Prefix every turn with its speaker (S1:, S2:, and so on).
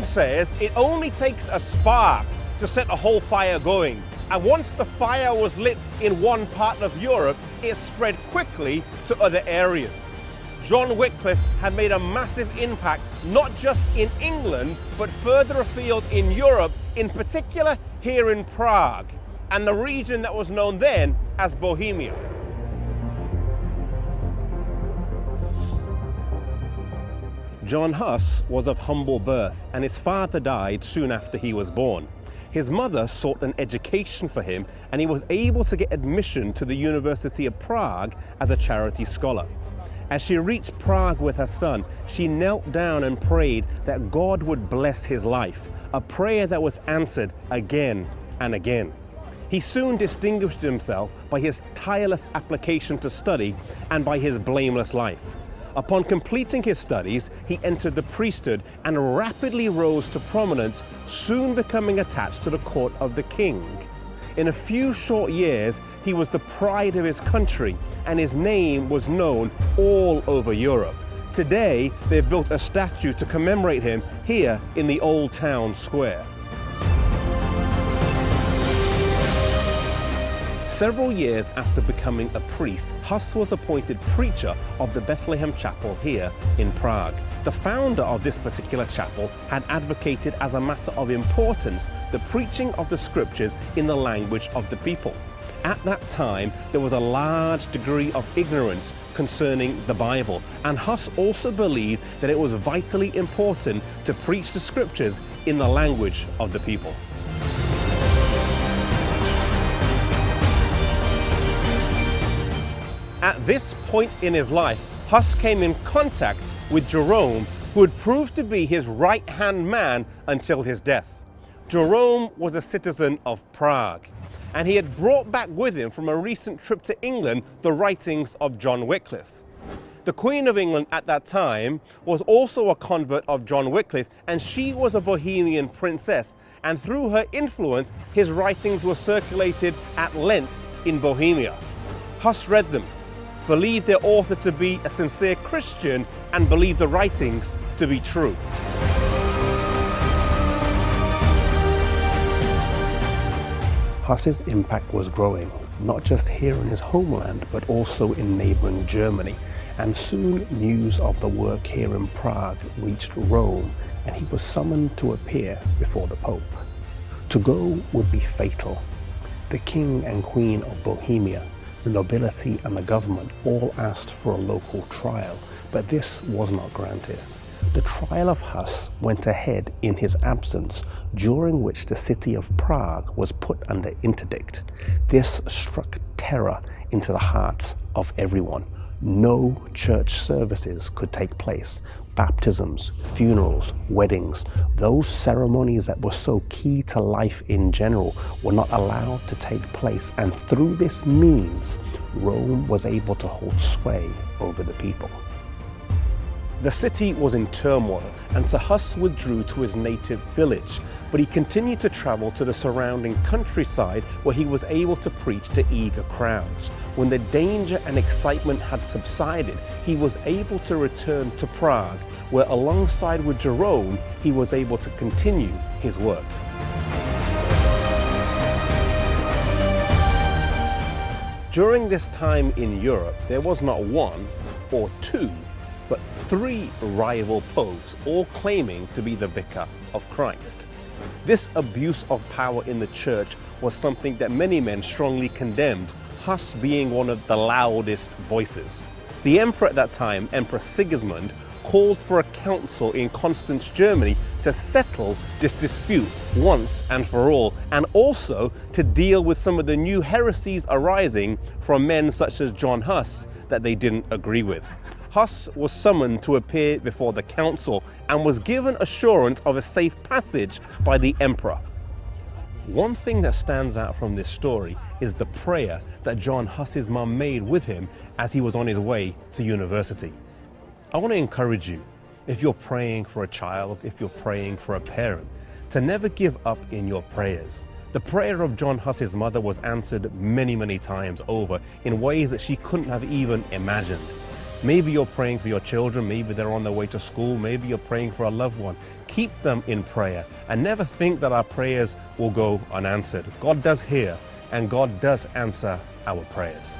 S1: says it only takes a spark to set a whole fire going. And once the fire was lit in one part of Europe, it spread quickly to other areas. John Wycliffe had made a massive impact, not just in England, but further afield in Europe, in particular here in Prague, and the region that was known then as Bohemia. John Huss was of humble birth, and his father died soon after he was born. His mother sought an education for him, and he was able to get admission to the University of Prague as a charity scholar. As she reached Prague with her son, she knelt down and prayed that God would bless his life, a prayer that was answered again and again. He soon distinguished himself by his tireless application to study and by his blameless life. Upon completing his studies, he entered the priesthood and rapidly rose to prominence, soon becoming attached to the court of the king. In a few short years, he was the pride of his country, and his name was known all over Europe. Today, they've built a statue to commemorate him here in the Old Town Square. Several years after becoming a priest, Huss was appointed preacher of the Bethlehem Chapel here in Prague. The founder of this particular chapel had advocated as a matter of importance the preaching of the scriptures in the language of the people. At that time, there was a large degree of ignorance concerning the Bible, and Huss also believed that it was vitally important to preach the scriptures in the language of the people. At this point in his life, Huss came in contact with Jérôme, who would prove to be his right-hand man until his death. Jérôme was a citizen of Prague, and he had brought back with him from a recent trip to England the writings of John Wycliffe. The Queen of England at that time was also a convert of John Wycliffe, and she was a Bohemian princess, and through her influence, his writings were circulated at length in Bohemia. Huss read them, believed their author to be a sincere Christian, and believed the writings to be true. Huss's impact was growing, not just here in his homeland, but also in neighboring Germany. And soon news of the work here in Prague reached Rome, and he was summoned to appear before the Pope. To go would be fatal. The King and Queen of Bohemia, the nobility and the government all asked for a local trial, but this was not granted. The trial of Huss went ahead in his absence, during which the city of Prague was put under interdict. This struck terror into the hearts of everyone. No church services could take place. Baptisms, funerals, weddings, those ceremonies that were so key to life in general were not allowed to take place, and through this means, Rome was able to hold sway over the people. The city was in turmoil, and so Huss withdrew to his native village, but he continued to travel to the surrounding countryside where he was able to preach to eager crowds. When the danger and excitement had subsided, he was able to return to Prague, where alongside with Jérôme, he was able to continue his work. During this time in Europe, there was not one or two, but three rival popes, all claiming to be the vicar of Christ. This abuse of power in the church was something that many men strongly condemned, Huss being one of the loudest voices. The emperor at that time, Emperor Sigismund, called for a council in Constance, Germany, to settle this dispute once and for all, and also to deal with some of the new heresies arising from men such as John Huss that they didn't agree with. Huss was summoned to appear before the council and was given assurance of a safe passage by the emperor. One thing that stands out from this story is the prayer that John Huss's mum made with him as he was on his way to university. I want to encourage you, if you're praying for a child, if you're praying for a parent, to never give up in your prayers. The prayer of John Huss's mother was answered many, many times over in ways that she couldn't have even imagined. Maybe you're praying for your children, maybe they're on their way to school, maybe you're praying for a loved one. Keep them in prayer and never think that our prayers will go unanswered. God does hear and God does answer our prayers.